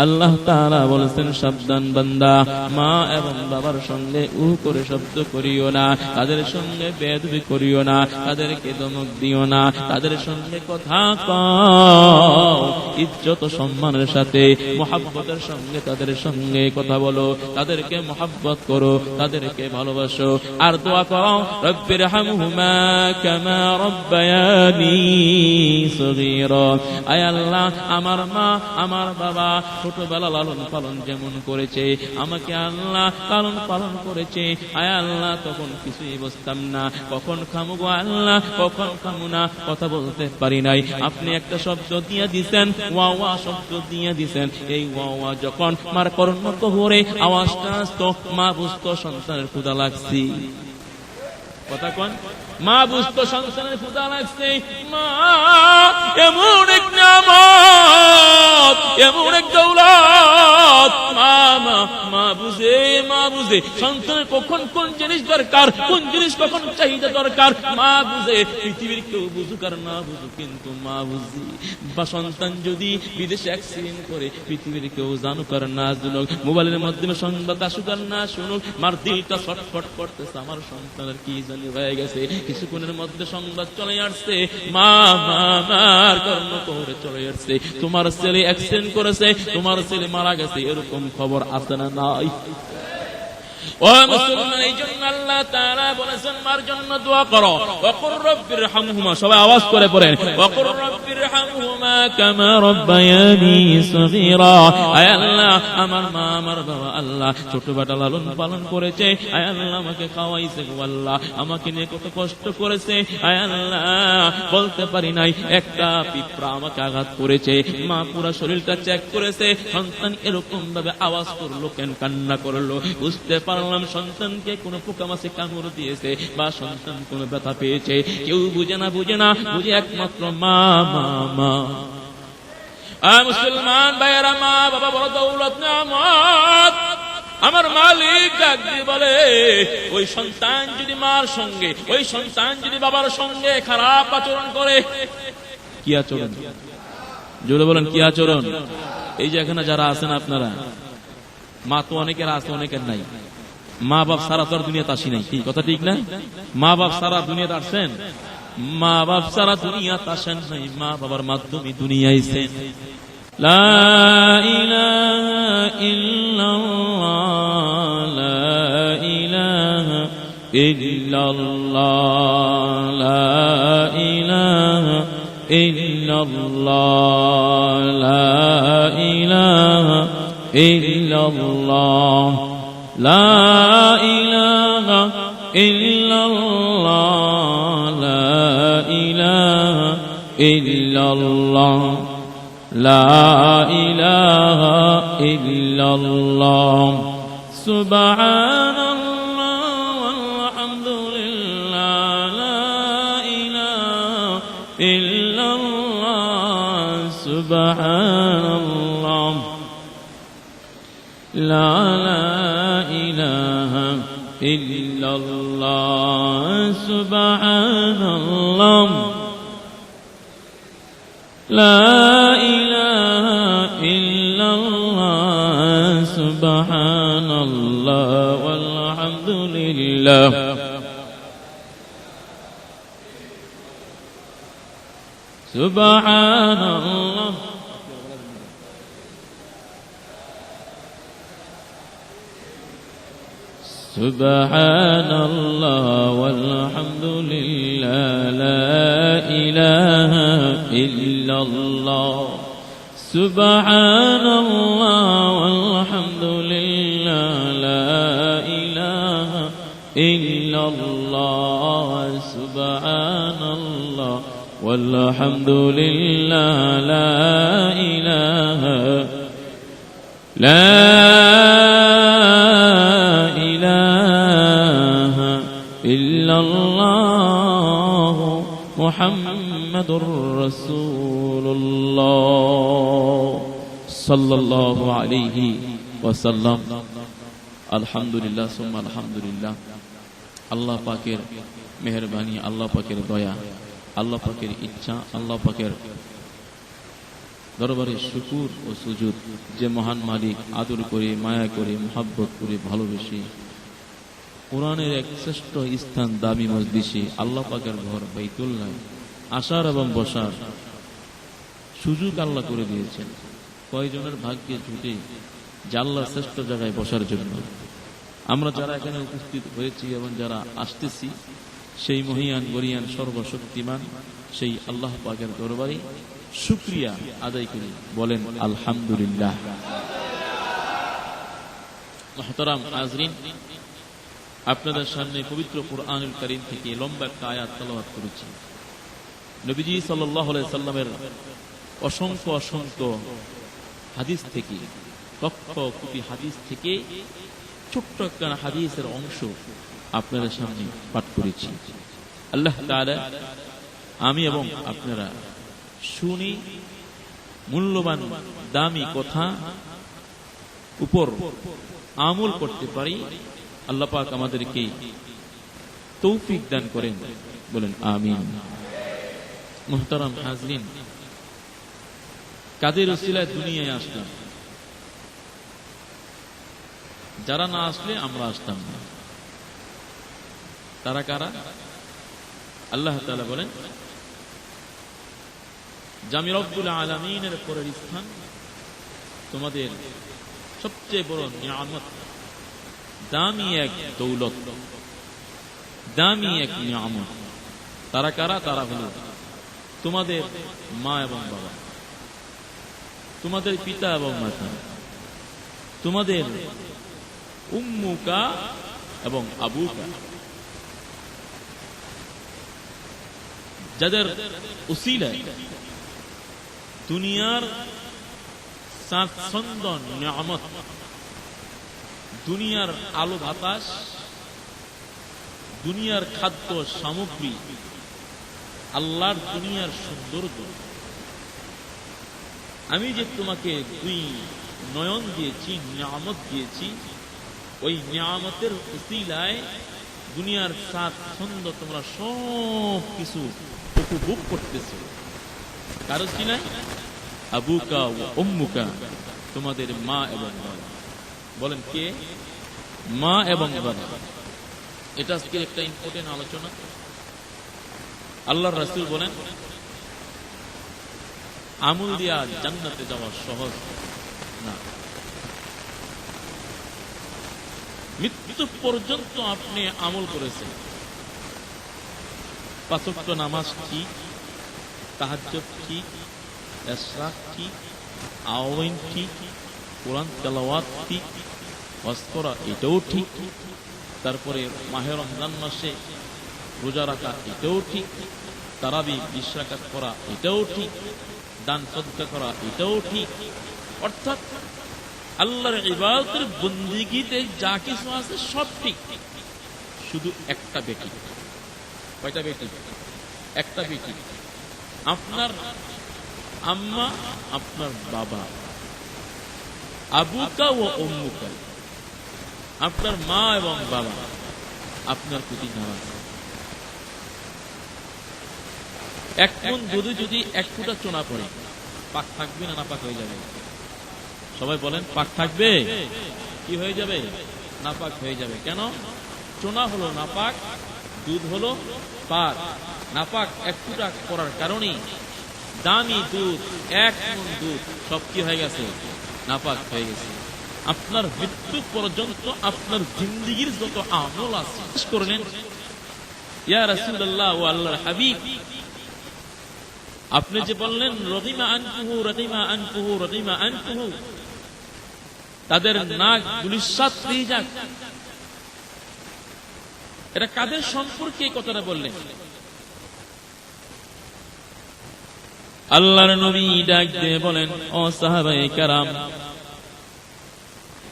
আল্লাহ তাআলা বলেছেন, সাবধান বান্দা, মা এবং বাবার সঙ্গে করে শব্দ করিও না, তাদের সঙ্গে বেয়াদবি করিও না, তাদেরকে ধমক দিও না, তাদের সঙ্গে কথা কও ইজ্জত সম্মানের সাথে, মুহাব্বতের সঙ্গে তাদের সঙ্গে কথা বলো, তাদেরকে মুহাব্বত করো, তাদেরকে ভালোবাসো। আর দোয়া করো, রব্বিরহামহুমা কামা রব্বায়ানি সগীরা। আয় আল্লাহ, আমার মা আমার বাবা ছোটবেলা লালন পালন যেমন করেছে, আমাকে আল্লাহ লালন পালন করেছে, আয় আল্লাহ তখন কিছুই বুঝতাম না, কখন খামু গো আল্লাহ, কখন খামু না, কথা বলতে পারি নাই। আপনি একটা শব্দ দিয়ে দিছেন, ওয়া ওয়া শব্দ দিয়ে দিছেন। এই ওয়া ওয়া যখন মার কর্ণত হরে আওয়াজটা আসতো, মা বুঝতো সন্তানের ক্ষুধা লাগছে। কথা কোন? মা বুঝতো সন্তানের ক্ষুধা লাগছে। মা এমন এক নিয়ামত, এমন এক দৌলত। মা বুঝে, মা বুঝে সন্তানের কখন কোন জিনিস দরকার, কোন জিনিস কখন চাহিদা দরকার। মা বুঝে, পৃথিবীর কেউ বুঝুক আর না বুঝুক, কিন্তু মা বুঝে। বা সন্তান যদি বিদেশে অ্যাক্সিডেন্ট করে, পৃথিবীর কেউ জানুক আর না জানুক, মোবাইলের মাধ্যমে সংবাদ আসুক আর না শুনুক, মার দিলটা ছটফট করতেছে, আমার সন্তানের কি জানি হয়ে গেছে। কিছুক্ষণের মধ্যে সংবাদ চলে আসছে, মার কর্ম করে চলে আসছে, তোমার ছেলে অ্যাক্সিডেন্ট করেছে, তোমার ছেলে মারা গেছে। এরকম খবর আছে না নাই? ও মুসলমান, এই জন্য আল্লাহ তাআলা বলেছেন, মার জন্য দোয়া করো। ওয়াকুর রব্বিরহামহুমা, সবাই আওয়াজ করে পড়েন, ওয়াকুর রব্বিরহামহুমা কামা রব্বায়ানি সগীরা। আয় আল্লাহ, আমার মা আমার বাবা আল্লাহ ছোটবেলা লালন পালন করেছে, আয় আল্লাহ আমাকে খাওয়াইছে গো আল্লাহ, আমাকে নিয়ে কত কষ্ট করেছে, আয় আল্লাহ বলতে পারি নাই, একটা পিঁপড়া আমাকে আঘাত করেছে, মা পুরো শরীরটা চেক করেছে, সন্তান এরকম ভাবে আওয়াজ করলো কেন, কান্না করলো, বুঝতে পারলাম সন্তানকে কোন পোকামাছি কামড় দিয়েছে বা সন্তান কোন ব্যথা পেয়েছে। কেউ বুঝে না, বুঝে একমাত্র মা। মুসলমান ভাইয়েরা, মা বাবা বড় দৌলত নিয়ামত। আমার মালিক ডাক দিয়ে বলে, ওই সন্তান যদি মার সঙ্গে, ওই সন্তান যদি বাবার সঙ্গে খারাপ আচরণ করে, কি আচরণ? জোরে বলেন, কি আচরণ? এই যে এখানে যারা আছেন আপনারা, মা তো অনেকের আছে, অনেকের নাই। মা বাপ সারা তো আর দুনিয়াতে আসি নাই, ঠিক কথা ঠিক না? মা বাপ সারা দুনিয়াতে আসছেন, মা বাপ সারা দুনিয়াতে আসেন নাই, মা বাবার মাধ্যমে দুনিয়া আইছেন। লা ইলাহা ইল্লাল্লাহ, লা ইলাহা ইল্লাল্লাহ, লা ইলাহা ইল্লাল্লাহ, লা ইলাহা ইল্লাল্লাহ, লা ইলাহা ইল্লাল্লাহ, লা ইলাহা ইল্লাল্লাহ, লা ইলাহা ইল্লাল্লাহ, সুবহানাল্লাহ ওয়ালহামদুলিল্লাহ, লা ইলাহা ইল্লাল্লাহ, সুবহানাল্লাহ, লা ইলাহা ইল্লাল্লাহ, সুবহানাল্লাহ, লা ইলাহা ইল্লাল্লাহ, সুবহানাল্লাহ ওয়ালহামদুলিল্লাহ। সুবহানাল্লাহ, সুবহানাল্লাহ ওয়ালহামদুলিল্লাহ, লা ইলাহা ইল্লাল্লাহ, সুবহানাল্লাহ ওয়ালহামদুলিল্লাহ, লা ইলাহা ইল্লাল্লাহ, সুবহানাল্লাহ ওয়ালহামদুলিল্লাহ, লা ইলাহা ইল্লাল্লাহ মুহাম্মাদুর রাসূলুল্লাহ সাল্লাল্লাহু আলাইহি ওয়াসাল্লাম। আলহামদুলিল্লাহ সুম্মা আলহামদুলিল্লাহ। আল্লাহ পাকের মেহেরবানি, আল্লাহ পাকের দয়া, আল্লাহ পাকের ইচ্ছা, আল্লাহ পাকের দরবারে শুকুর ও সুজুদ, যে মহান মালিক আদর করে, মায়া করে, মুহাব্বত করে, ভালোবেসে কোরআনের এক শ্রেষ্ঠ স্থান দামি মজলিসে আল্লাহ পাকের ঘর বাইতুল্লাহ আসার এবং বসার সুযোগ আল্লাহ করে দিয়েছেন। কয়জনের ভাগ্যে জুটে যে আল্লাহর শ্রেষ্ঠ জায়গায় বসার জন্য। আমরা যারা এখানে উপস্থিত হয়েছি এবং যারা আসতেছি, সেই মহিয়ান গরিয়ান সর্বশক্তিমান সেই আল্লাহ পাকের দরবারে শুকরিয়া আদায় করি, বলেন আলহামদুলিল্লাহ। মুহতারাম হাজরিন, আপনাদের সামনে পবিত্র কুরআনুল কারীম থেকে লম্বা একটা আয়াত তেলাওয়াত করেছি। নবীজি সাল্লাল্লাহু আলাইহি সাল্লামের অসংখ্য অসংখ্য হাদিস থেকে, লক্ষ কোটি হাদিস থেকে ছোট্ট একটা হাদিসের অংশ আপনাদের সামনে পাঠ করেছি। আল্লাহ তাআলা আমি এবং আপনারা শুনি মূল্যবান দামি কথা উপর আমল করতে পারি। আল্লাহ পাক আমাদেরকে তৌফিক দান করেন, বলেন আমিন। মুহতারাম হাজরিন, কাদের ওসিলায় দুনিয়ায় আসলাম? যারা না আসলে আমরা আসতাম না। তারা কারা? আল্লাহ তাআলা বলেন, জামি রব্বুল আলামিনের পরের স্থান তোমাদের সবচেয়ে বড় নিয়ামত, দামি এক দৌলত, দামি এক নিয়ামত। তারা কারা? তারা হলো তোমাদের মা এবং বাবা, তোমাদের পিতা এবং মাতা, তোমাদের উম্মুকা এবং আবুকা, যাদের উসিলায় দুনিয়ার স্বাচ্ছন্দ্য নিয়ামত, দুনিয়ার আলো বাতাস, দুনিয়ার খাদ্য সামগ্রী, আল্লাহর দুনিয়ার সৌন্দর্য, আমি যে তোমাকে দুই নয়ন দিয়েছি, নিয়ামত দিয়েছি, ওই নিয়ামতের উসিলায় দুনিয়ার স্বাচ্ছন্দ্য তোমরা সব কিছু উপভোগ করতেছো। কারো উসিলায়? আবুকা ও উম্মুকা, তোমাদের মা এবং বাবা। বলেন কে? মা এবং বাবা। এটা আজকে একটা ইম্পর্টেন্ট আলোচনা। আল্লাহর রাসূল বলেন, আমল দিয়া জান্নাতে যাওয়া সহজ না। মৃত্যু পর্যন্ত আপনি আমল করেছেন, ৫ ওয়াক্ত নামাজ ঠিক, তাহাজ্জুদ ঠিক, ইশরাক ঠিক, আওয়াইন ঠিক, কোরআন তেলাওয়াত ঠিক, হজ করা এটাও ঠিক, তারপরে মাহে রমজান মাসে রোজা রাখা এটাও ঠিক, তারাবি ২০ রাকাত করা এটাও ঠিক, দান সদকা করা এটাও ঠিক। অর্থাৎ আল্লাহর ইবাদতের বন্দেগীতে যা কিছু আছে সব ঠিক, শুধু একটা বেটি। কয়টা বেটি? একটা বেটি। আপনার আম্মা, আপনার বাবা, আবুকা ও উম্মুকা, আপনার মা এবং বাবা আপনার প্রতি নারাজ। এক মণ দুধে যদি এক ফোঁটা চোনা পড়ে, পাক থাকবে না নাপাক হয়ে যাবে? সবাই বলেন, পাক থাকবে? কি হয়ে যাবে? নাপাক হয়ে যাবে। কেন? চোনা হলো নাপাক, দুধ হলো পাক। নাপাক এক ফোঁটা পড়ার কারণে দামি দুধ, এক মণ দুধ সব কি হয়ে গেছে? নাপাক হয়ে গেছে। আপনার মৃত্যু পর্যন্ত আপনার জিন্দেগীর যত আমল আছে করলেন, ইয়া রাসূলুল্লাহ ও আল্লাহর হাবিব, আপনি যে বললেন রগিমা আনকুহু রগিমা আনকুহু রগিমা আনকুহু, তাদের নাক গুলিসাত হয়ে যাক, এটা কাদের সম্পর্কে এই কথাটা বললেন? আল্লাহর নবী ডাক দিয়ে বলেন, ও সাহাবায়ে কেরাম,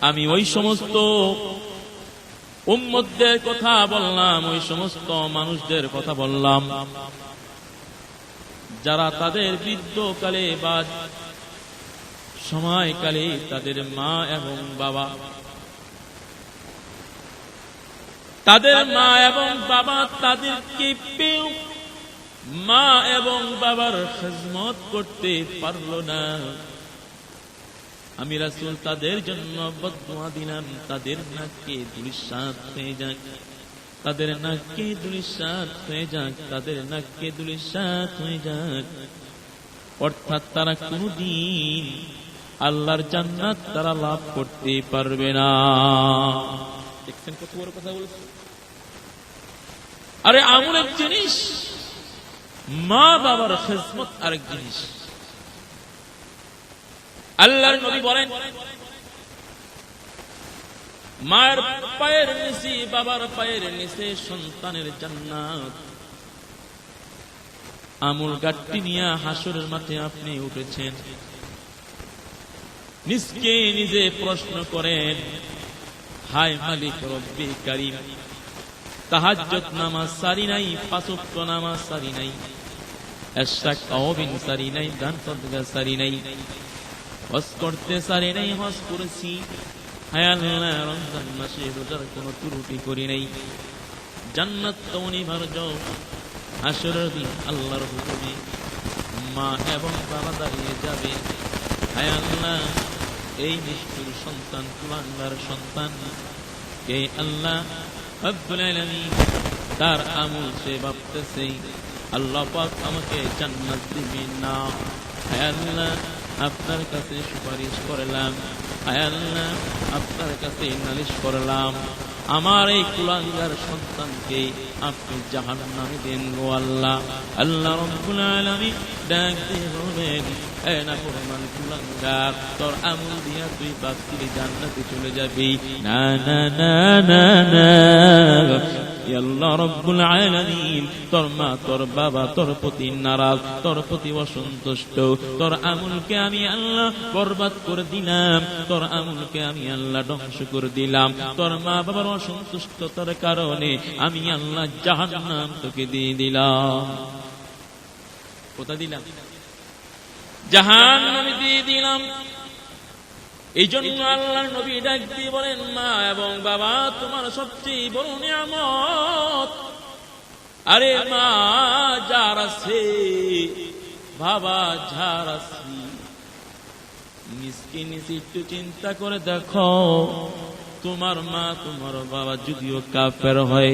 আমি ওই সমস্ত উম্মতদের কথা বললাম, ওই সমস্ত মানুষদের কথা বললাম যারা তাদের বৃদ্ধকালে বা সময়কালে তাদের মা এবং বাবা, তাদের মা এবং বাবা তাদেরকে পেয়েও মা এবং বাবার খিদমত করতে পারল না, আমি রাসূল তাদের জন্য বদদুয়া দিলাম, তাদের নাকে ধূলিসাৎ হয়ে যাক, তাদের নাকে ধূলিসাৎ হয়ে যাক, তাদের নাকে ধূলিসাৎ হয়ে যাক। অর্থাৎ তারা কোনদিন আল্লাহর জান্নাত তারা লাভ করতে পারবে না। দেখছেন কত বড় কথা বলেছে। আরে আমল এক জিনিস, মা বাবার খিদমত আরেক জিনিস। আল্লাহর নবী বলেন, মায়ের পায়ের নিচে বাবার পায়ের নিচে সন্তানের জান্নাত। আমল গাট্টি নিয়ে হাসরের মাঠে আপনি উঠেছেন, নিজকে নিজে প্রশ্ন করেন, হায় মালিক রব্বি কারীম, তাহাজ্জুদ নামাজ সারি নাই, পাঁচ ওয়াক্ত নামাজ সারি নাই, ইশরাক তাওবিন সারি নাই, দান সদকা সারি নাই, হজ করতে সারি নাই, হজ করেছি, হায় আল্লাহ রমজান মাসে রোজার কোনো ত্রুটি করি নাই, জান্নাত তো অনিবার্য। হাসরের দিন আল্লাহর হুকুমে মা এবং বাবা দাঁড়িয়ে যাবে, হায় আল্লাহ এই নিষ্ঠুর সন্তান, কুলাঙ্গার সন্তান কে আল্লাহ রব্বুল আলামিন তার আমল সে ভাবতেছে, আল্লাহ পাক আমাকে জান্নাত দিবেন না, হায় আল্লাহ আপনার কাছে সুপারিশ করলাম, হায় আল্লাহ আপনার কাছে নালিশ করলাম, আমার এই কুলাঙ্গার সন্তানকে আপনি জাহান্নামে দেন গো আল্লাহ। আল্লাহ রাব্বুল আলামিন ডাক দিয়ে বলেন, এ নাফরমান কুলাঙ্গার, তোর আমল দিয়া তুই বাগচিরে জান্নাতে চলে যাবি। না না না না না, আল্লাহ রাব্বুল আলামিন তোর মা তোর বাবা তোর প্রতি নারাজ, তোর প্রতি অসন্তুষ্ট, তোর আমলকে আমি আল্লাহ বরবাদ করে দিলাম, তোর আমলকে আমি আল্লাহ ধ্বংস করে দিলাম, তোর মা বাবার অসন্তুষ্টতার কারণে আমি আল্লাহ জাহান্নাম তোকে দিয়ে দিলাম। কোথা দিলাম? জাহান্নামে দিয়ে দিলাম। এই জন্য আল্লাহর নবী ডাক দিয়ে বলেন, মা এবং বাবা তোমার সবচেয়ে বড় নিয়ামত। আরে মা যার আছে, বাবা যার আছে, নিজকে নিজে একটু চিন্তা করে দেখো, তোমার মা তোমার বাবা যদিও কাফের হয়,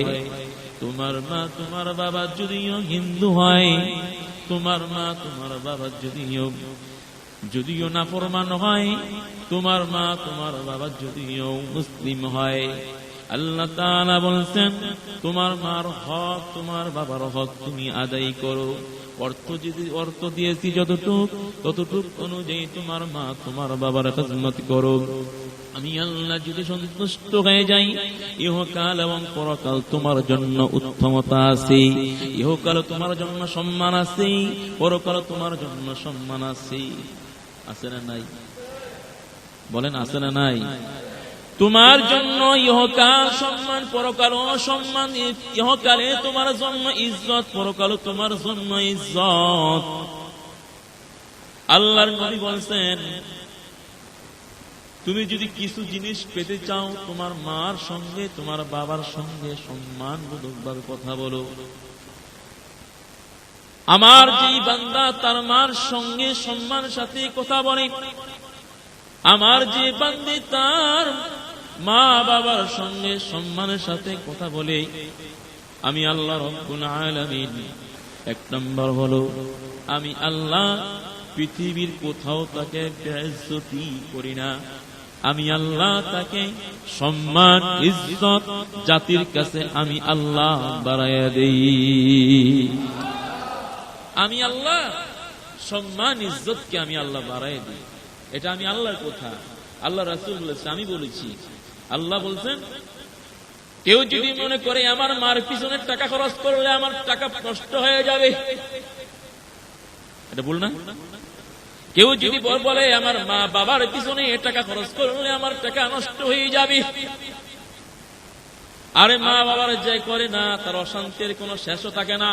তোমার মা তোমার বাবা যদিও হিন্দু হয়, তোমার মা তোমার বাবা যদিও নাফরমান হয়, তোমার মা তোমার বাবা যদিও মুসলিম হয়, আল্লাহ তাআলা বলছেন তোমার মার হক তোমার বাবার হক তুমি আদায় করো। অর্থ দিয়েছি ততটুক অনুযায়ী তোমার মা তোমার বাবার খিদমত করো। আমি আল্লাহ যদি সন্তুষ্ট হয়ে যাই, ইহকাল এবং পরকাল তোমার জন্য উত্তমতা আছে। ইহকাল তোমার জন্য সম্মান আছে, পরকাল তোমার জন্য সম্মান আছে। আছে না নাই? বলেন আছে না নাই? তোমার জন্য ইহকাল সম্মান, পরকাল সম্মান। ইহকালে তোমার জন্য ইজ্জত, পরকাল তোমার জন্য ইজ্জত। আল্লাহর নবী বলছেন, তুমি যদি কিছু জিনিস পেতে চাও, তোমার মার সঙ্গে তোমার বাবার সঙ্গে সম্মানবোধকভাবে কথা বলো। আমার যেই বান্দা তার মার সঙ্গে সম্মানের সাথে কথা বলে, আমার যে বান্দে তার মা বাবার সঙ্গে সম্মানের সাথে কথা বলে, আমি আল্লাহ রাব্বুল আলামিন এক নম্বর হলো আমি আল্লাহ পৃথিবীর কোথাও তাকে বেইজ্জতি করি না। আমি আল্লাহ তাকে সম্মান ইজ্জত জাতির কাছে আমি আল্লাহ বাড়াইয়া দেই। আমি আল্লাহ সম্মান ইজ্জতকে আমি আল্লাহ বাড়াইয়া দিই। এটা আমি আল্লাহর কথা, আল্লাহ রাসূল বলেছে, আমি বলেছি। আল্লাহ বলছেন, কেউ যদি মনে করে আমার মার পিছনে টাকা খরচ করলে আমার টাকা নষ্ট হয়ে যাবে, এটা ভুল না? কেউ যদি বলে আমার মা বাবার পিছনে টাকা খরচ করলে আমার টাকা নষ্ট হয়ে যাবে, আরে মা বাবার যে করে না তার অশান্তির কোনো শেষও থাকে না।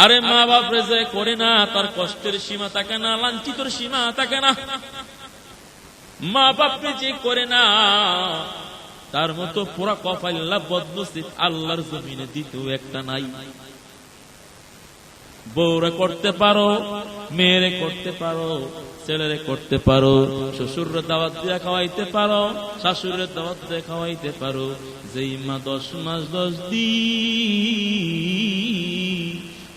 আরে মা বাপ যে করে না তার কষ্টের সীমা থাকে না, লাঞ্ছিতর সীমা থাকে না। মা বাপ যে করে না তার মতো পুরা কপাল্লা বদনসিব আল্লাহর জমিনে দ্বিতীয় একটা নাই। বউরে করতে পারো, মেয়েরে করতে পারো, ছেলেরে করতে পারো, শ্বশুরের দাওয়াত দিয়ে খাওয়াইতে পারো, শাশুড়ের দাওয়াত দিয়ে খাওয়াইতে পারো। যেই মা 10 মাস 10 দিন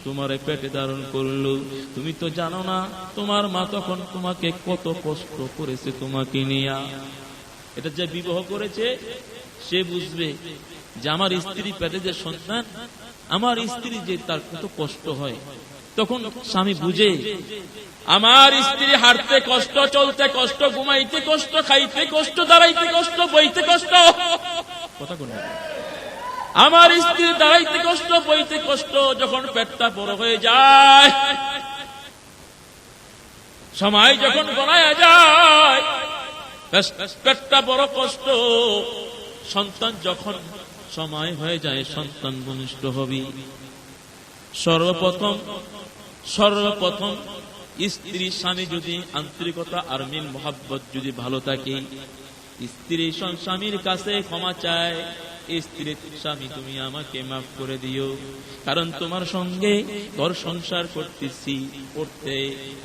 তোমারে পেটে ধারণ করলো, তুমি তো জানো না তোমার মা তখন তোমাকে কত কষ্ট করেছে তোমাকে নিয়া। এটা যে বিবাহ করেছে সে বুঝবে যে আমার স্ত্রী পেটে যে সন্তান, আমার স্ত্রী যে তার কত কষ্ট হয়। তখন স্বামী বুঝে আমার স্ত্রী হাঁটতে কষ্ট, চলতে কষ্ট, ঘুমাইতে কষ্ট, খাইতে কষ্ট, দাঁড়াইতে কষ্ট, বইতে কষ্ট। কথা কোন আমার স্ত্রী দাঁড়াইতে কষ্ট, বইতে কষ্ট। যখন পেটটা বড় হয়ে যায়, সময় যখন গড়ায়া যায়, পেটটা বড় কষ্ট। সন্তান যখন সময় হয়ে যায়, সন্তান ভূমিষ্ঠ হবে। সর্বপ্রথম স্ত্রী স্বামী যদি আন্তরিকতা আর মিল মোহাব্বত যদি ভালো থাকে, স্ত্রী স্বামীর কাছে ক্ষমা চায়, স্ত্রী স্বামী তুমি আমাকে মাফ করে দিও, কারণ তোমার সঙ্গে ঘর সংসার করতেছি, পড়তে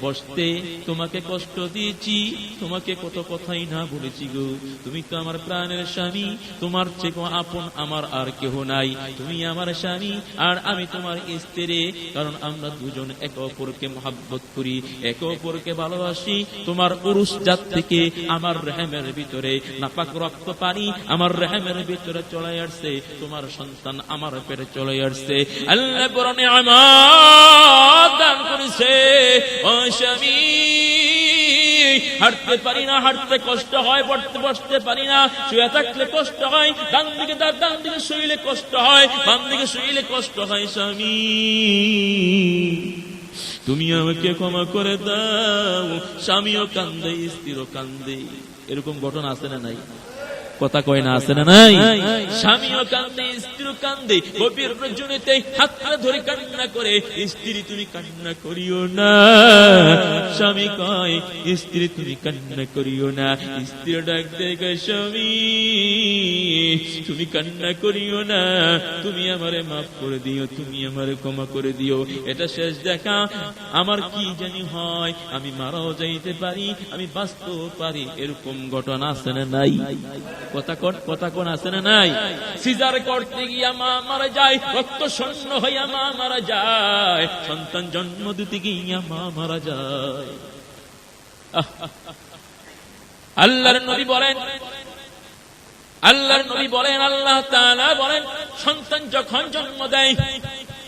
বসতে তোমাকে কষ্ট দিয়েছি, তোমাকে কত কথাই না বলেছি গো। তুমি তো আমার প্রাণের স্বামী, তোমার চেয়ে আপন আমার আর কেহ নাই। তুমি আমার স্বামী আর আমি তোমার স্ত্রী, কারণ আমরা দুজন একে অপরকে মহাব্বত করি, একে অপরকে ভালোবাসি। তোমার পুরুষ জাত থেকে আমার রেহেমের ভিতরে নাপাক রক্ত পানি আমার রেহেমের ভিতরে চলে আসছে, তোমার সন্তান আমার পেটে চলে আসছে। আল্লাহ বড় নিয়ামত দান করেছে। ও স্বামী, হাঁটতে পারি না, হাঁটতে কষ্ট হয়, বসতে পারি না, শুয়ে থাকলে কষ্ট হয়, ডান দিকে শুইলে কষ্ট হয়, বাম দিকে শুইলে কষ্ট হয়। স্বামী তুমি আমাকে ক্ষমা করে দাও। স্বামীও কান্দে, স্ত্রীও কান্দে। এরকম ঘটনা আছে না নাই? কথা কয় না, আছে না নাই? স্বামীও কান্দে, স্ত্রীও কান্দে, গভীর রজনীতে হাতটা ধরে কান্না করে, স্ত্রী তুমি কান্না করিও না। স্বামী কয় স্ত্রী তুমি কান্না করিও না। স্ত্রী ডাক দেয় স্বামী তুমি কান্না করিও না, তুমি আমারে মাফ করে দিও, তুমি আমারে ক্ষমা করে দিও। এটা শেষ দেখা। আমার কি জানি হয়, আমি মারাও যাইতে পারি, আমি বাঁচতেও পারি। এরকম ঘটনা আছে না নাই? কথা কোন আছে না নাই? সিজার করতে গিয়া মা মারা যায়, রক্ত শূন্য হইয়া মা মারা যায়, সন্তান জন্ম দিতে গিয়া মা মারা যায়। আল্লাহর নবী বলেন, আল্লাহ তাআলা বলেন, সন্তান যখন জন্ম দেয়,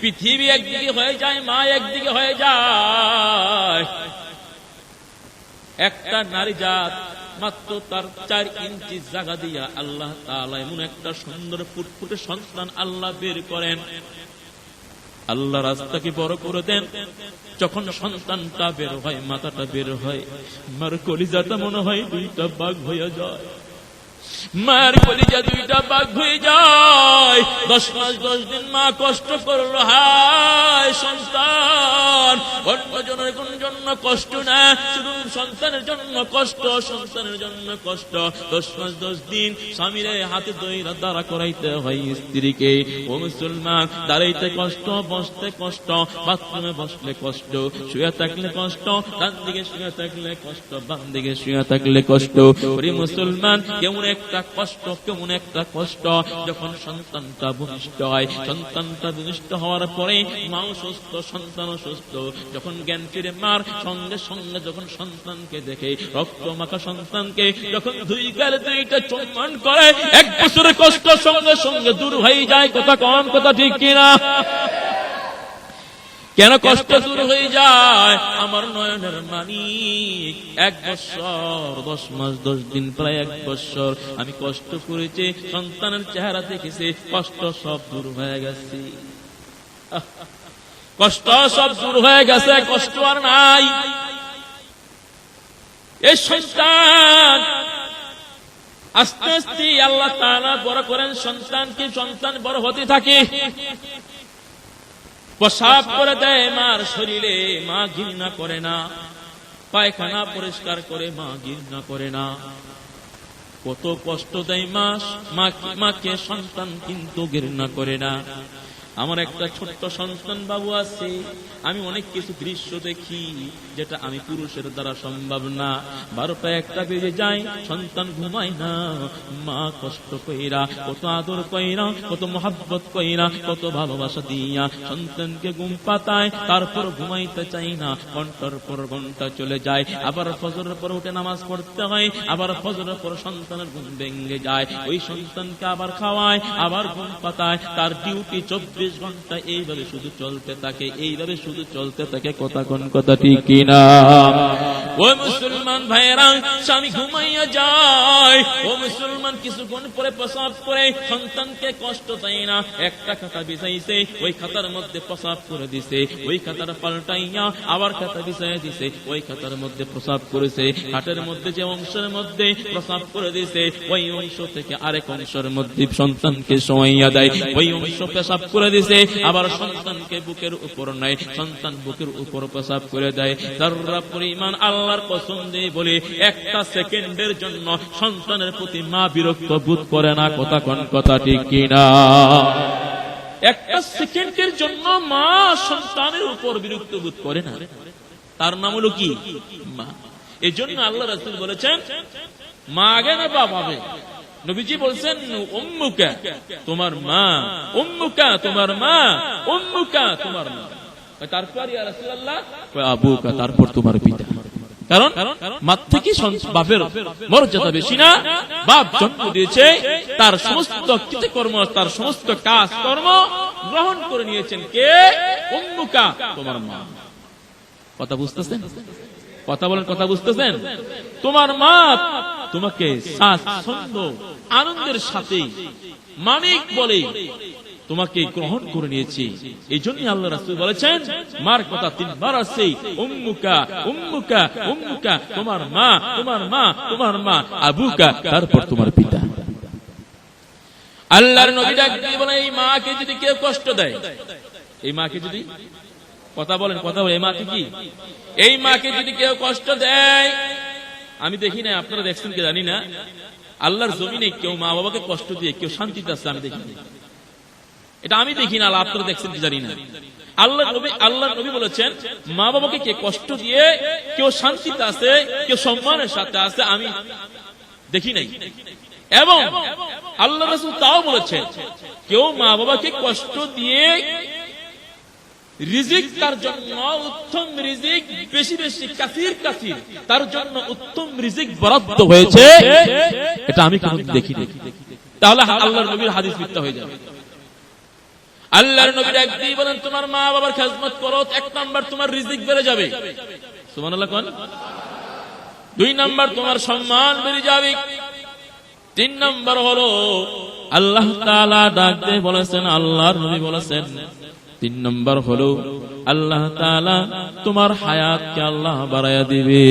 পৃথিবী একদিকে হয়ে যায়, মা একদিকে হয়ে যায়। একটা নারী জাত মাত্র তার 4 ইঞ্চি জায়গা দিয়া আল্লাহ তাআলা এমন একটা সুন্দর ফুটফুটে সন্তান আল্লাহ বের করেন। আল্লাহ রাস্তাকে বড় করে দেন। যখন সন্তানটা বের হয়, মাথাটা বের হয়, মার কলিজাটা মনে হয় 2টা ভাগ হয়ে যায়। মার কলিজা 2টা ভাগ হয়ে যায়। 10 মাস 10 দিন মা কষ্ট করলো। হায় সন্তান, অন্যজনের কোন জন্য কষ্ট না, শুধু সন্তানের জন্য কষ্ট, সন্তানের জন্য কষ্ট। 10 মাস 10 দিন স্বামীর হাতে দইরা দাঁড়া করাইতে হয় স্ত্রীকে। ও মুসলমান, দাঁড়াইতে কষ্ট, বসতে কষ্ট, বাথরুমে বসলে কষ্ট, শুয়ে থাকলে কষ্ট, ডান দিকে শুয়ে থাকলে কষ্ট, বাম দিকে শুয়ে থাকলে কষ্ট। ওরে মুসলমান, কেমন একটা কষ্ট, কেমন একটা কষ্ট যখন সন্তানটা ভূমিষ্ঠ হয়। সন্তানটা ভূমিষ্ঠ হওয়ার পরে মাও সুস্থ, সন্তানও সুস্থ। যখন জ্ঞান ফিরে মার সঙ্গে সঙ্গে যখন সন্তানকে দেখে, রক্ত মাখা সন্তানকে যখন 2 গালে 2টা চুম্বন করে, 1 বছরের কষ্ট সঙ্গে সঙ্গে দূর হয়ে যায়। কথা কম, কথা ঠিক কিনা? কেন কষ্ট দূর হয়ে যায়? আমার নয়নের মানিক 1 বছর 10 মাস 10 দিন, প্রায় 1 বছর আমি কষ্ট করেছি, সন্তানের চেহারা দেখেছি, কষ্ট সব দূর হয়ে গেছে। কষ্ট সব দূর হয়ে গেছে, কষ্ট আর নাই। এই সন্তান আস্তে আস্তে আল্লাহ তাআলা বড় করেন সন্তানকে। সন্তান বড় হতে থাকে, পেশাব করে দেয় মার শরীরে, মা ঘৃণা করে না। পায়খানা পরিষ্কার করে, মা ঘৃণা করে না। কত কষ্ট দেয় মাকে সন্তান কিন্তু ঘৃণা করে না। আমার একটা ছোট্ট সন্তান বাবু আছে, আমি অনেক কিছু দৃশ্য দেখি যেটা আমি পুরুষের দ্বারা সম্ভব না। 12টা 1টা বেজে যায়, সন্তান ঘুমায় না, মা কষ্ট কইরা, কত আদর কইরা, কত মহাব্বত কইরা, কত ভালোবাসা দিয়া সন্তানকে ঘুম পাতায়, তারপর ঘুমাইতে চাই না। ঘন্টার পর ঘন্টা চলে যায়, আবার ফজরের পর উঠে নামাজ পড়তে হয়, আবার ফজরের পর সন্তানের ঘুম ভেঙে যায়, ওই সন্তানকে আবার খাওয়ায়, আবার ঘুম পাতায়, তার ডিউটি 24 ঘন্টা এইভাবে শুধু চলতে থাকে, এইভাবে শুধু চলতে থাকে। কথা কোন কথা ঠিক কিনা? ও মুসলমান ভাইরা, স্বামী ঘুমাইয়া যায়, ও মুসলমান কিছুক্ষণ পরে প্রসাব করে সন্তানকে কষ্ট দেয় না। একটা খাতা বিছাইছে, ওই খাতার মধ্যে প্রসাব করে দিছে, ওই খাতাটা পাল্টাইয়া আবার খাতা বিছাইয়া দিছে, ওই খাতার মধ্যে প্রসাব করেছে। খাটের মধ্যে যে অংশের মধ্যে প্রসাব করে দিছে, ওই অংশ থেকে আরেক অংশের মধ্যে সন্তানকে শোয়াইয়া দেয়, ওই অংশ পেশাব করে দিছে, আবার সন্তানকে বুকের উপর নেয়, সন্তান বুকের উপর পেশাব করে দেয়। যারা পরিমাণ আল্লাহর কসম দিয়ে বলে, একটা সেকেন্ডের জন্য সন্তানের প্রতি মা বিরক্ত বোধ করে না। কথা কোন কথা ঠিক কিনা? একটা সেকেন্ডের জন্য মা সন্তানের উপর বিরক্ত বোধ করে না। তার নাম হলো কি? মা। এই জন্য আল্লাহ রাসূল বলেছেন, মা আগে না বাপ আগে। নবীজি বলছেন, উম্মুকা তোমার মা, উম্মুকা তোমার মা, উম্মুকা তোমার মা। তারপর ইয়া রাসূলুল্লাহ আবুকা, তারপর তোমার পিতা। কারণ মা থেকে বাপের মর্যাদা বেশি না? বাপ জন্ম দিয়েছে, তার সমস্ত কৃতকর্ম, তার সমস্ত কাজ কর্ম গ্রহণ করে নিয়েছেন কে? উম্মুকা, তোমার মা। কথা বুঝতেছেন? কথা বলেন, কথা বুঝতেছেন? তোমার মা তোমাকে স্বাচ্ছন্দ্য আনন্দের সাথে মানিক বলে তোমাকে গ্রহণ করে নিয়েছে। এই জন্য আল্লাহ রাসূল বলেছেন, মার কথা 3 বার আছে, উম্মুকা উম্মুকা উম্মুকা, তোমার মা, তোমার মা, তোমার মা, আবুকা, তারপর তোমার পিতা। আল্লাহর নবী ডাক দিয়ে বলেন, এই মাকে যদি কেউ কষ্ট দেয়, এই মাকে যদি, কথা বলেন, কথা বলেন, এই মাকে কি? এই মাকে যদি কেউ কষ্ট দেয়, আমি দেখি না, আপনারা দেখছেন কি জানি না, আল্লাহর জমিনে কেউ মা বাবাকে কষ্ট দিয়ে কেউ শান্তিতে আছে আমি দেখি না। এটা আমি দেখি না, আপনারা দেখছেন কি জানি না। আল্লাহর নবী বলেছেন, মা বাবাকে কে কষ্ট দিয়ে কেউ শান্তিতে আছে, কেউ সম্মানের সাথে আছে, আমি দেখি নাই। এবং আল্লাহ রাসূল তাও বলেছেন, কেউ মা বাবাকে কষ্ট দিয়ে রিজিক, তার জন্য উত্তম রিজিক, বেশি বেশি কাসির কাসির, তার জন্য উত্তম রিজিক বরাদ্দ হয়েছে, এটা আমি কোনোদিন দেখি না। তাহলে আল্লাহর নবীর হাদিস মিথ্যা হয়ে যাবে। আল্লাহর নবী একদিন বলেন, তোমার মা বাবার খেদমত করো, 1 নাম্বার তোমার রিজিক বেড়ে যাবে। সুবহানাল্লাহ কোন? 2 নাম্বার তোমার সম্মান বেড়ে যাবে। 3 নাম্বার হলো আল্লাহ তাআলা ডাক দিয়ে বলেছেন, আল্লাহর নবী বলেছেন, 3 নাম্বার হলো আল্লাহ তাআলা তোমার হায়াতকে আল্লাহ বাড়ায়া দিবে।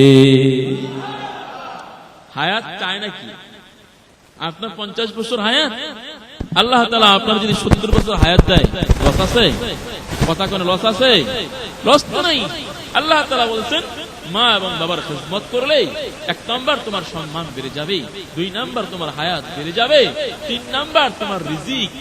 হায়াত চায় নাকি? আপনার 50 বছর হায়াত, আল্লাহ তাআলা আপনার যদি 70 বছর হায়াত দেয়, লস আছে? কথা কোন লস আছে? লস তো নাই। আল্লাহ তাআলা বলছেন, মা এবং বাবার খেদমত করলে 1 নাম্বার তোমার সম্মান বেড়ে যাবে, 2 নাম্বার তোমার হায়াত বেড়ে যাবে, 3 নাম্বার তোমার রিজিক।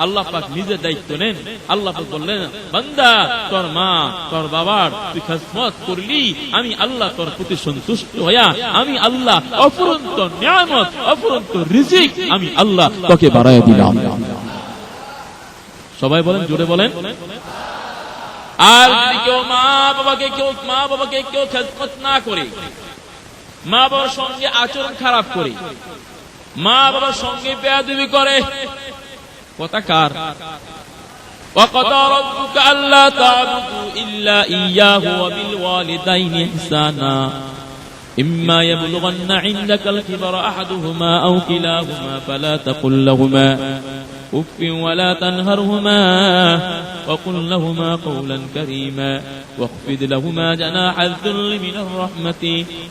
আল্লাহ পাক নিজে দায়িত্ব নেন। আল্লাহ পাক বললেন, বান্দা তোর মা তোর বাবার তুই খেদমত করলি, আমি আল্লাহ তোর প্রতি সন্তুষ্ট হইয়া আমি আল্লাহ অফুরন্ত নিয়ামত, অফুরন্ত রিজিক আমি আল্লাহ তোকে বাড়াইয়া দিলাম। সবাই বলেন, জোরে বলেন। আর যদি কেউ মা বাবাকে কেউ খেদমত না করে, মা বাবার সঙ্গে আচরণ খারাপ করে, মা বাবার সঙ্গে বেয়াদবি করে, কথা কার? وَقَضَى رَبُّكَ أَلَّا تَعْبُدُوا إِلَّا إِيَّاهُ وَبِالْوَالِدَيْنِ إِحْسَانًا إِمَّا يَبْلُغَنَّ عِندَكَ الْكِبَرَ أَحَدُهُمَا أَوْ كِلَاهُمَا فَلَا تَقُل لَّهُمَا أُفٍّ وَلَا تَنْهَرْهُمَا وَقُل لَّهُمَا قَوْلًا كَرِيمًا واخفض لهما جناح الذل من الرحمة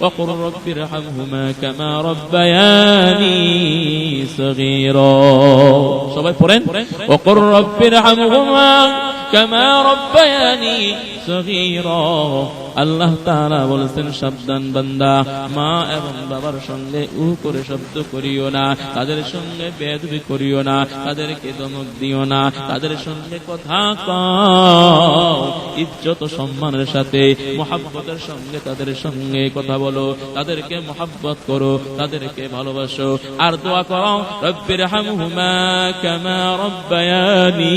وقل رب ارحمهما كما ربياني صغيرا। সবাই পড়েন, وقل رب ارحمهما كما ربياني صغيرا। আল্লাহ তাআলা বলেছেন সাবধান বান্দা, মা এবং বাবার সঙ্গে করে শব্দ করিও না, তাদের সঙ্গে বেয়াদবি করিও না, তাদেরকে ধমক দিও না, তাদের সঙ্গে কথা কও ইজ্জত ও সম্মানের সাথে, মুহাব্বতের সঙ্গে তাদের সঙ্গে কথা বলো, তাদেরকে মুহাব্বত করো, তাদেরকে ভালোবাসো, আর দোয়া করো রব্বিরহামহুমা কামা রব্বায়ানি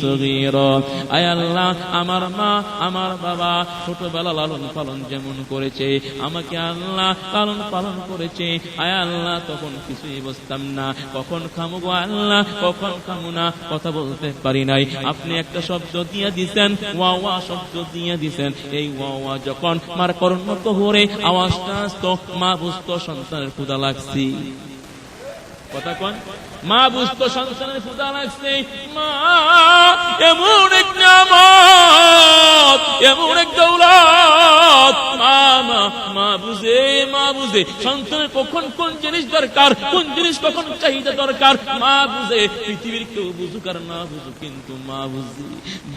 সগীরা। আয় আল্লাহ, আমার মা আমার বাবা ছোটবেলা লালন পালন যেমন করেছে, আমাকে আল্লাহ লালন পালন করেছে, আয় আল্লাহ তখন কিছুই বুঝতাম না, কখন খামু গো আল্লাহ, কখন খামু না, কথা বলতে পারি নাই। আপনি একটা শব্দ দিয়ে দিছেন, ওয়া ওয়া শব্দ দিয়ে দিছেন, এই ওয়া ওয়া যখন মার কর্ণত হরে আওয়াজটা আসতো, মা বুঝতো সন্তানের ক্ষুধা লাগছে। কথা কোন মা বুঝতো সন্তানের ক্ষুধা লাগছে। মা এমন এক নিয়ামত, এমন এক দৌলত, মা বুঝে সন্তানের কখন কোন জিনিস দরকার, কোন জিনিস কখন চাহিদা দরকার, মা বুঝে। পৃথিবীর কেউ বুঝুক আর না বুঝুক, কিন্তু মা বুঝে।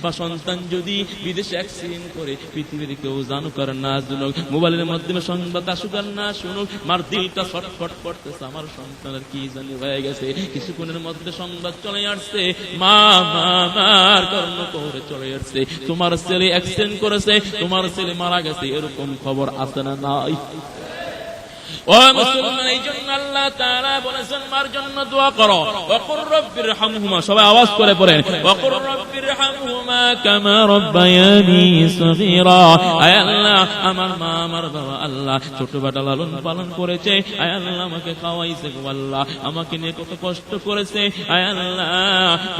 বা সন্তান যদি বিদেশে অ্যাক্সিডেন্ট করে, পৃথিবীর কেউ জানুক আর না জানুক, মোবাইলের মাধ্যমে সংবাদ আসুক আর না শুনুক, মার দিলটা ছটফট করতেছে, আমার সন্তানের কি জানি হয়ে গেছে। কিছুক্ষণের মধ্যে সংবাদ চলে আসছে, মার কর্ণ করে চলে আসছে, তোমার ছেলে অ্যাক্সিডেন্ট করেছে, তোমার ছেলে মারা গেছে, এরকম খবর আছে না নাই? ও মুসলমান, এই জন্য আল্লাহ তাআলা বলেছেন মার জন্য দোয়া করো। ওয়াকুর রব্বিরহামহুমা, সবাই আওয়াজ করে পড়েন, ওয়াকুর রব্বিরহামহুমা কামা রব্বায়ানি সগীরা। আয় আল্লাহ, আমার মা আমার বাবা আল্লাহ ছোটবেলা লালন পালন করেছে, আয় আল্লাহ আমাকে খাওয়াইছে গো আল্লাহ, আমাকে নিয়ে কত কষ্ট করেছে, আয় আল্লাহ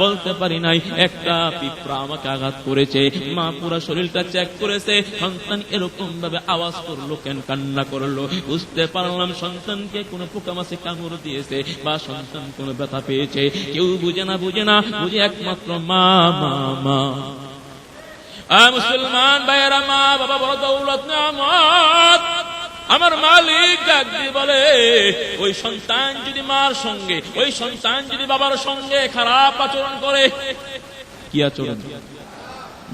বলতে পারি নাই, একটা পিঁপড়া আমাকে আঘাত করেছে, মা পুরো শরীরটা চেক করেছে, সন্তান এরকম ভাবে আওয়াজ করলো কেন, কান্না করলো, বুঝতে পারলাম সন্তানকে কোন পোকামাছি কামড় দিয়েছে বা সন্তান কোন ব্যথা পেয়েছে। কেউ বুঝে না, বুঝে একমাত্র মা। মুসলমান ভাইয়েরা, মা বাবা বড় দৌলত নিয়ামত। আমার মালিক ডাক দিয়ে বলে, ওই সন্তান যদি মার সঙ্গে, ওই সন্তান যদি বাবার সঙ্গে খারাপ আচরণ করে, কি আচরণ?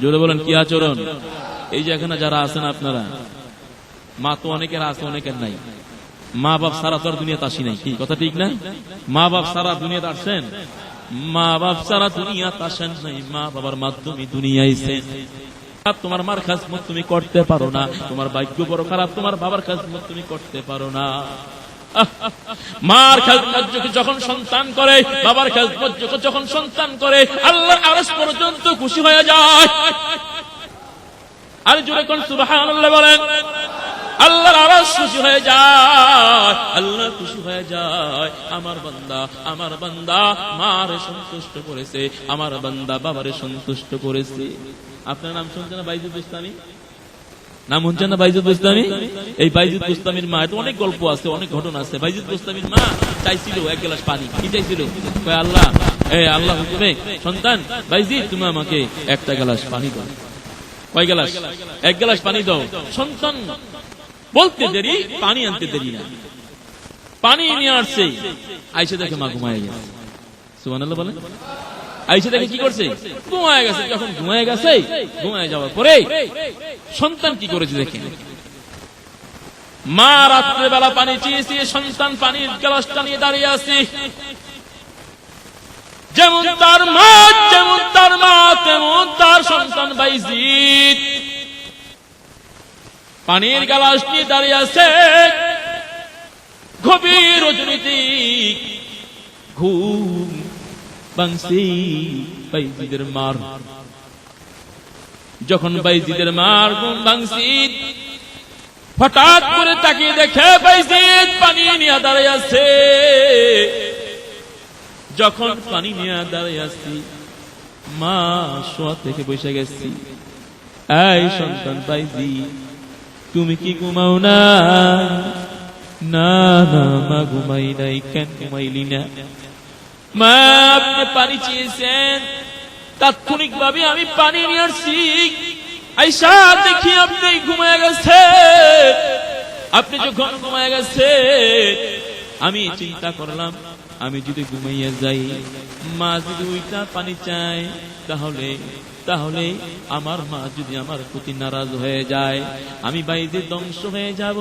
জোরে বলেন, কি আচরণ? এই যে এখানে যারা আছেন আপনারা, মা তো অনেকের আছে, অনেকের নাই। মা বাপ সারা তো আর দুনিয়াতে আসি নাই, কি কথা ঠিক না? মা বাপ সারা দুনিয়াতে আসছেন, মা বাপ সারা দুনিয়াতে আসেন নাই, মা বাবার মাধ্যমে দুনিয়া আইছেন। তোমার মার খাজমত তুমি করতে পারো না, তোমার ভাগ্য বড় খারাপ, তোমার বাবার খাজমত তুমি করতে পারো না। মার খাজমত যখন সন্তান করে, বাবার খাজমত যখন সন্তান করে, আল্লাহর আরশ পর্যন্ত খুশি হয়ে যায়। আর জোরে কোন সুবহানাল্লাহ বলেন। আল্লাহর আরশ খুশি হয়ে যায়, আল্লাহ খুশি হয়ে যায়। আমার বান্দা মারে সন্তুষ্ট করেছে, আমার বান্দা বাবারে সন্তুষ্ট করেছে। আপনার নাম শুনছেন না বাইজুদ বুস্তামি? নাম শুনছেন না বাইজুদ বুস্তামি? এই বাইজুদ বুস্তামির মা, এত অনেক গল্প আছে, অনেক ঘটনা আছে। বাইজুদ বুস্তামির মা চাইছিল এক গ্লাস পানি। কি চাইছিল? আল্লাহ, আল্লাহ হুকুমে সন্তান বাইজিদ তুমি আমাকে একটা গ্লাস পানি দাও। কয় গ্লাস? এক গ্লাস পানি দাও। সন্তান বলতে দেরি, পানি আনতে দেরি না, পানি নিয়ে আসছে। আইসা দেখে মা ঘুমায় গেছে। সুবহানাল্লাহ বলেন। আইসা দেখে কি করছে? ঘুমায় গেছে। যখন ঘুমায় গেছে, ঘুমায় যাওয়ার পরে সন্তান কি করেছে দেখেন। মা রাত্রে বেলা পানি চেয়েছে, সন্তান পানির গ্লাসটা নিয়ে দাঁড়িয়ে আছে। যেমন তার মা তেমন তার সন্তান বাইজিদ পানির গ্লাস নিয়ে দাঁড়িয়ে আছে। গভীর রজনীতে ঘুম ভাঙছে বাইজিদের মার। যখন বাইজিদের মার ঘুম ভাঙছে, হঠাৎ করে তাকিয়ে দেখে বাইজিদ পানি নিয়ে দাঁড়িয়ে আছে। যখন পানি নিয়ে দাঁড়িয়ে আসছি, মা শোয়া থেকে বসে গেছি। এই সন্তান বাইজিদ, তুমি কি ঘুমাও না? না না মা, ঘুমাই নাই। কেন ঘুমাইলি না? মা আপনি পানি চেয়েছেন, তাৎক্ষণিক ভাবে আমি পানি নিয়ে আসছি। আইসা দেখি আপনি ঘুমায় গেছে। আপনি যখন ঘুমায় গেছে, আমি চিন্তা করলাম আমি যদি ঘুমাইয়া যাই, মা যদি ওইটা পানি চায়, তাহলে তাহলে আমার মা যদি আমার প্রতি নারাজ হয়ে যায়, আমি বাইজিদ ধ্বংস হয়ে যাব,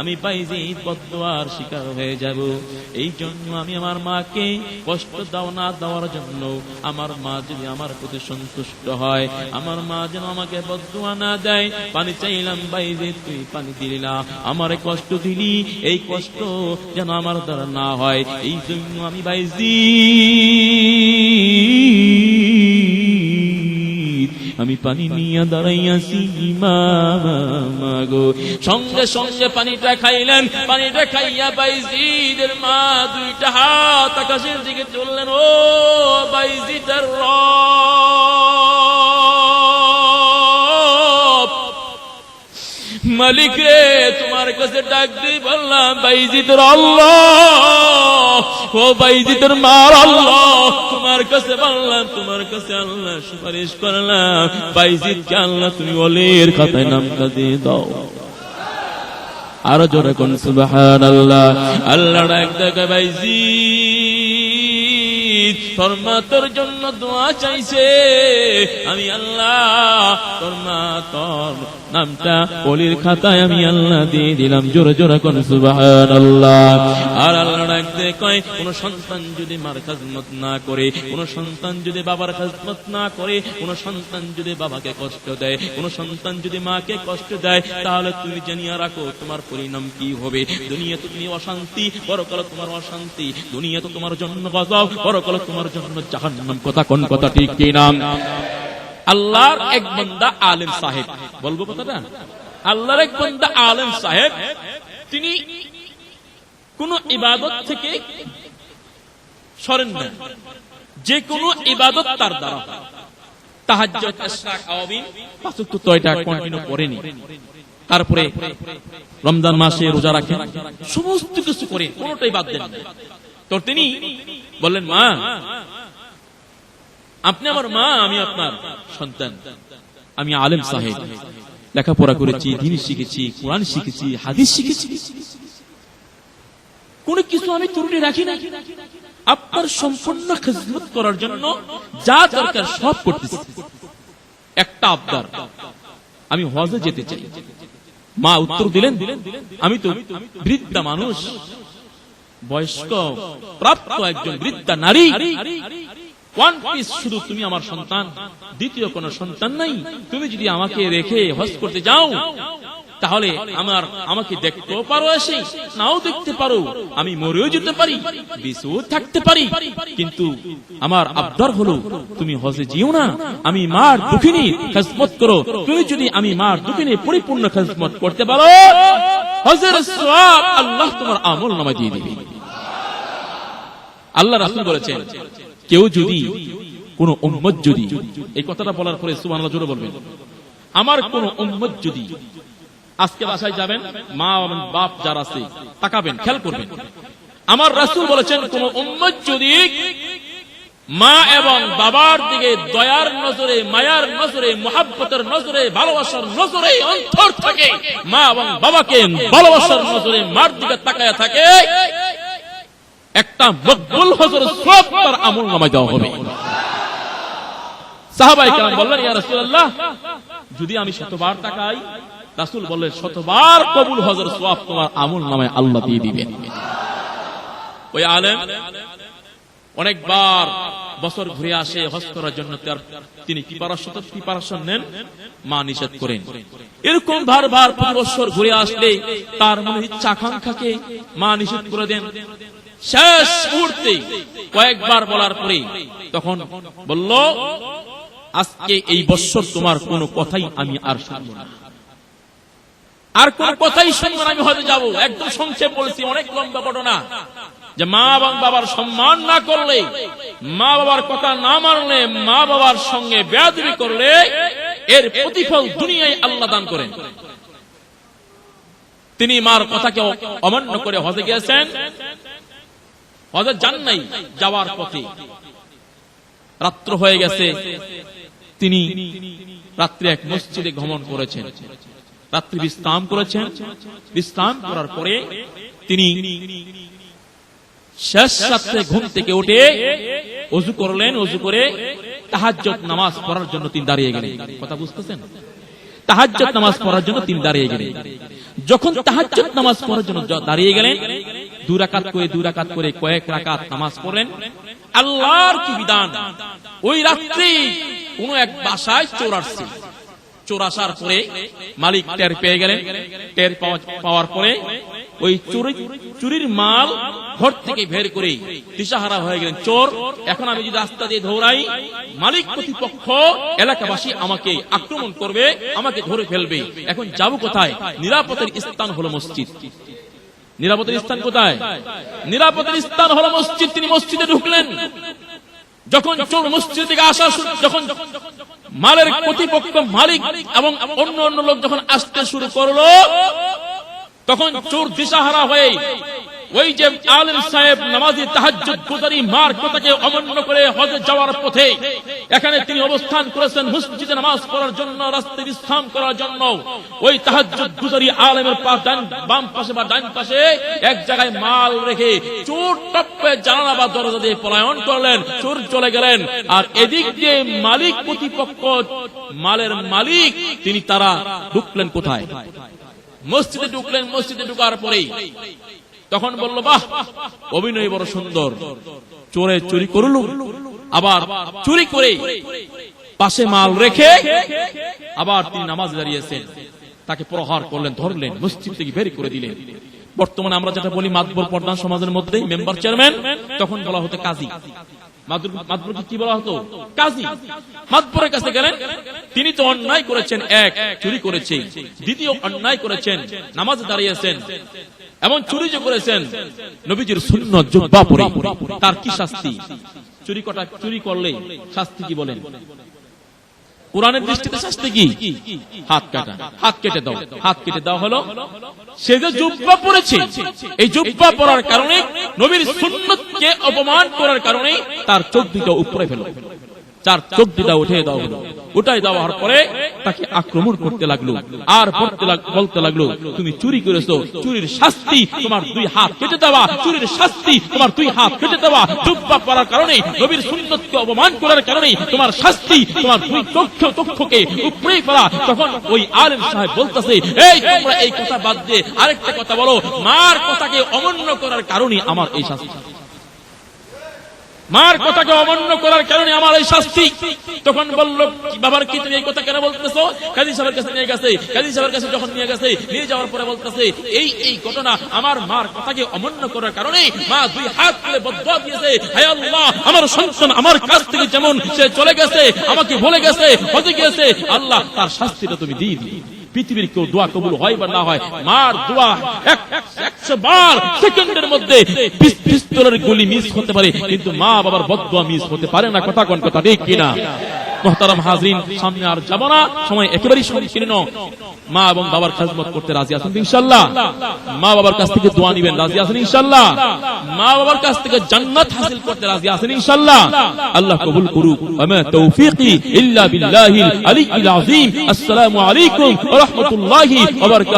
আমি বাইজিদ বদদুয়ার শিকার হয়ে যাব। এই জন্য আমি আমার মাকে কষ্ট দাও না দেওয়ার জন্য, আমার মা যদি আমার প্রতি সন্তুষ্ট হয়, আমার মা যেন আমাকে বদদুয়া না দেয়। পানি চাইলাম বাইজিদ, তুই পানি দিলি না, আমারে কষ্ট দিলি, এই কষ্ট যেন আমার দ্বারা না হয়। এই জন্য আমি বাইজিদ, আমি পানি নিয়ে দাঁড়াইয়াছি মাগো। সঙ্গে সঙ্গে পানিটা খাইলেন। পানিটা খাইয়া বাইজিদের মা দুইটা হাত আকাশের দিকে তুললেন। ও বাইজিদের রব, মালিক রে, তোমার কাছে ডাক দিয়ে বললাম বাইজিদের আল্লাহ, ও বাইজিদের মার আল্লাহ, তোমার কাছে বললাম, তোমার কাছে আল্লাহ সুপারিশ করলাম, বাইজিদকে আল্লাহ তুমি ওলির খাতায় নামটা দিয়ে দাও। আরো জোরে কোন সুবহানাল্লাহ। আল্লাহ ডাক দেয় বাইজিদ, তোর মা তোর জন্য দোয়া চাইছে, আমি আল্লাহ তোর মা তোর নামটা ওলির খাতায় আমি আল্লাহ দিয়ে দিলাম। জোরে জোরে কোন সুবহানাল্লাহ। আর আল্লাহ ডাক দেয় কয়, কোন সন্তান যদি মার খেদমত না করে, কোন সন্তান যদি বাবার খেদমত না করে, কোন সন্তান যদি বাবাকে কষ্ট দেয়, কোন সন্তান যদি মাকে কষ্ট দেয়, তাহলে তুমি জানিয়ে রাখো তোমার পরিণাম কি হবে। দুনিয়াতে তুমি অশান্তি, পরকালে তোমার অশান্তি। দুনিয়াতে তোমার জন্য গজব, পরকালে তোমার জন্য জাহান্নাম। কথা কোন কথা ঠিক কি না? আল্লাহর এক বান্দা আলেম সাহেব, বলবো কথাটা, আল্লাহর এক বান্দা আলেম সাহেব, তিনি কোন ইবাদত থেকে সরেন না, যে কোনো ইবাদত তার দ্বারা। তাহাজ্জুদ, ইশরাক, আওয়াবিন, পাঁচ ওয়াক্ত তয়টা কন্টিনিউ করেনি। তারপরে রমজান মাসে রোজা রাখেন, সমস্ত কিছু করে, কোনটাই বাদ দেন না। তো তিনি বললেন, মা আপনি আমার মা, আমি আপনার সন্তান, আমি আলেম সাহেব, লেখাপড়া করেছি, দ্বীন শিখেছি, কোরআন শিখেছি, হাদিস শিখেছি, কোন কিছু আমি ত্রুটি রাখি না। আপনার সম্পূর্ণ খেদমত করার জন্য যা দরকার সব করতেছি। একটা আবদার, আমি হজে যেতে চাই। মা উত্তর দিলেন, আমি তো বৃদ্ধা মানুষ, বয়স্ক প্রাপ্ত একজন বৃদ্ধা নারী, ওয়ান পিস শুধু তুমি আমার সন্তান, দ্বিতীয় কোন সন্তান নাই। তুমি যদি আমাকে রেখে হজ করতে যাও, তাহলে আমাকে দেখতেও পারো, এসে নাও দেখতে পারো, আমি মরেও যেতে পারি, বেঁচেও থাকতে পারি, কিন্তু আমার আবদার হলো তুমি হজে যেও না, আমি মার দুঃখিনী খেদমত করো। তুমি যদি আমি মার দুঃখিনী পরিপূর্ণ খেদমত করতে পারো, হজের সওয়াব আল্লাহ তোমার আমলনামায় দিয়ে দিবে। আল্লাহ রাসূল বলেছেন, কেউ যদি কোন উম্মত যদি, এই কথাটা বলার পরে সুবহানাল্লাহ জোরে বলবেন, আমার কোন উম্মত যদি, আজকে বাসায় যাবেন, মা এবং বাপ যারা আছে তাকাবেন, খেয়াল করবেন, আমার রাসূল বলেছেন কোন উম্মত যদি মা এবং বাবার দিকে দয়ার নজরে, মায়ার নজরে, মুহাব্বতের নজরে, ভালোবাসার নজরে অন্তর থেকে মা এবং বাবাকে ভালোবাসার নজরে মার দিকে তাকায়া থাকে, একটা মকবুল হজের সওয়াব তার আমলনামায় দেওয়া হবে। সাহাবায়ে কেরাম বললেন, ইয়া রাসূলুল্লাহ, যদি আমি শতবার তাকাই, রাসূল বললেন শতবার কবুল হজের সওয়াব তোমার আমলনামায় আল্লাহ দিয়ে দিবেন। ওই আলেম অনেকবার বছর ঘুরে আসে হজ করার জন্য, তিনি প্রিপারেশন নেন, মা নিষেধ করেন। এরকম বারবার বছর ঘুরে আসলে তার মনে ইচ্ছা আকাঙ্ক্ষাকে মা নিষেধ করে দেন। শেষ মুহূর্তে কয়েকবার বলার পরে তখন বলল, আজকে এই বছর তোমার কোনো কথাই আমি আর শুনবো না, আর কোন কথাই শুনবো না, আমি হজে যাব। একদম সংক্ষেপ বলছি, অনেক লম্বা ঘটনা, যে মা এবং বাবার সম্মান না করলে, মা বাবার কথা না মানলে, মা বাবার সঙ্গে বেয়াদবি করলে এর প্রতিফল দুনিয়ায় আল্লাহ দান করেন। তিনি মার কথাকে অমান্য করে হজে গিয়েছেন, হজে যান নাই, যাওয়ার পথে রাত্র হয়ে গেছে, তিনি রাত্রে এক মসজিদে গমন করেছেন, রাত্রি বিশ্রাম করেছেন। বিশ্রাম করার পরে তিনি শেষ রাত্রে ঘুম থেকে উঠে ওযু করলেন, ওযু করে তাহাজ্জুদ নামাজ পড়ার জন্য তিনি দাঁড়িয়ে গেলেন। কথা বুঝতেছেন? তাহাজ্জুদ নামাজ পড়ার জন্য তিনি দাঁড়িয়ে গেলেন। যখন তাহাজ্জুদ নামাজ পড়ার জন্য দাঁড়িয়ে গেলেন, দুই রাকাত করে কয়েক রাকাত নামাজ পড়লেন। আল্লাহর কি বিধান, ওই রাত্রি কোন এক বাসায় চোর আসছে। চোর আসার পরে মালিক টের পেয়ে গেলেন। টের পাওয়ার পরে ওই চুরির মাল ঘর থেকে বের করে দিশাহারা হয়ে গেলেন। চোর, এখন আমি যদি রাস্তা দিয়ে দৌড়াই, মালিক প্রতিপক্ষ এলাকাবাসী আমাকে আক্রমণ করবে, আমাকে ধরে ফেলবে। এখন যাব কোথায়? নিরাপদের স্থান হলো মসজিদ। নিরাপদের স্থান কোথায়? নিরাপদের স্থান হলো মসজিদ। তিনি মসজিদে ঢুকলেন। যখন চোর মসজিদ থেকে আসা, যখন মালের প্রতিপক্ষ মালিক এবং অন্য অন্য লোক যখন আসতে শুরু করলো, তখন চোর দিশাহারা হয়ে ওই যে আলেম সাহেব নামাজি তাহাজ্জুদ গুজারি মার কথাকে অমান্য করে হজে যাওয়ার পথে এখানে তিনি অবস্থান করেছেন মসজিদে নামাজ পড়ার জন্য, রাস্তায় বিশ্রাম করার জন্য। ওই তাহাজ্জুদ গুজারি আলেমের বাম পাশে বা ডান পাশে এক জায়গায় মাল রেখে চোর টপ্পে জানালা বা দরজা দিয়ে পলায়ন করলেন। চোর চলে গেলেন। আর এদিক দিয়ে মালিক প্রতিপক্ষ, মালের মালিক, তিনি তারা ঢুকলেন কোথায়? মসজিদে ঢুকলেন। মসজিদে ঢুকার পরেই তখন বলল, বাহ, অভিনয় বড় সুন্দর। চোরে চুরি করল, আবার চুরি করে পাশে মাল রেখে আবার তিনি নামাজে দাঁড়িয়েছেন। তাকে প্রহার করলেন, ধরলেন, মসজিদ থেকে বের করে দিলেন। বর্তমানে আমরা যেটা বলি মাতবর প্রধান সমাজের মধ্যে মেম্বার চেয়ারম্যান, তখন বলা হতো কাজী। মাতবরকে কি বলা হতো? কাজী। মাতবরের কাছে গেলেন, তিনি তো অন্যায় করেছেন, এক চুরি করেছে, দ্বিতীয় অন্যায় করেছেন, নামাজে দাঁড়িয়েছেন, এমন চুরি যে করেছেন নবীজির সুন্নাত জুব্বা পরে, তার কি শাস্তি? চুরি করলে শাস্তি কি বলেন? কোরআনের দৃষ্টিতে শাস্তি কি? হাত কাটা, হাত কেটে দাও। হাত কেটে দেওয়া হলো। সে যে জুব্বা পরেছে, এই জুব্বা পরার কারণে, নবীর সুন্নতকে অপমান করার কারণে তার চোখ দুটো উপরে ফেলো, চার চোখ দুটা উঠে দেওয়া হলো। উঠাই দেওয়ার পরে তাকে আক্রমণ করতে লাগলো, আর বলতে লাগলো, তুমি চুরি করেছো, চুরির শাস্তি তোমার দুই হাত কেটে দেওয়া, চুরির শাস্তি তোমার দুই হাত কেটে দেওয়া, জুব্বা পরার কারণে, নবীর সুন্নতকে অপমান করার কারণে তোমার শাস্তি তোমার দুই চক্ষুকে উপরে ফেলা। তখন ওই আলেম সাহেব বলতেছে, এই তোমরা এই কথা বাদ দিয়ে আরেকটা কথা বলো, মার কথাকে অমান্য করার কারণে আমার এই শাস্তি, মার কথাকে অমান্য করার কারণে আমার এই শাস্তি। তখন বলল, বাবার কি তুমি এই কথা কেন বলতেছো? কাজী সাহেবের কাছে নিয়ে গেছে। কাজী সাহেবের কাছে যখন নিয়ে গেছে, নিয়ে যাওয়ার পরে বলতেছে, এই ঘটনা আমার মার কথাকে অমান্য করার কারণে মা দুই হাত তুলে বদদুয়া দিয়েছে, হে আল্লাহ, আমার সন্তান আমার কাছ থেকে যেমন সে চলে গেছে, আমাকে ভুলে গেছে, হতে গিয়েছে, আল্লাহ তার শাস্তিটা তুমি দিয়ে দিই। পৃথিবীর কেউ দোয়া কবুল হয় বা না হয়, মার দোয়া 100 বার সেকেন্ডের মধ্যে পিস্তলের গুলি মিস হতে পারে, কিন্তু মা বাবার বদদোয়া মিস হতে পারে না। কথা কোন কথা ঠিক কিনা? মুহতারাম হাজরিন, সামনে আর যাব না, সময় একেবারেই সংকীর্ণ। মা এবং বাবার খেদমত করতে রাজি আছেন ইনশাআল্লাহ? মা বাবার কাছ থেকে দোয়া নিবেন, রাজি আছেন ইনশাআল্লাহ? মা বাবার কাছ থেকে জান্নাত হাসিল করতে রাজি আছেন ইনশাআল্লাহ? আল্লাহ কবুল করুক। আমা তৌফিকি ইল্লা বিল্লাহিল আলিয়্যিল আযীম। আসসালামু আলাইকুম ওয়া রাহমাতুল্লাহি ওয়া বারাকাতুহু।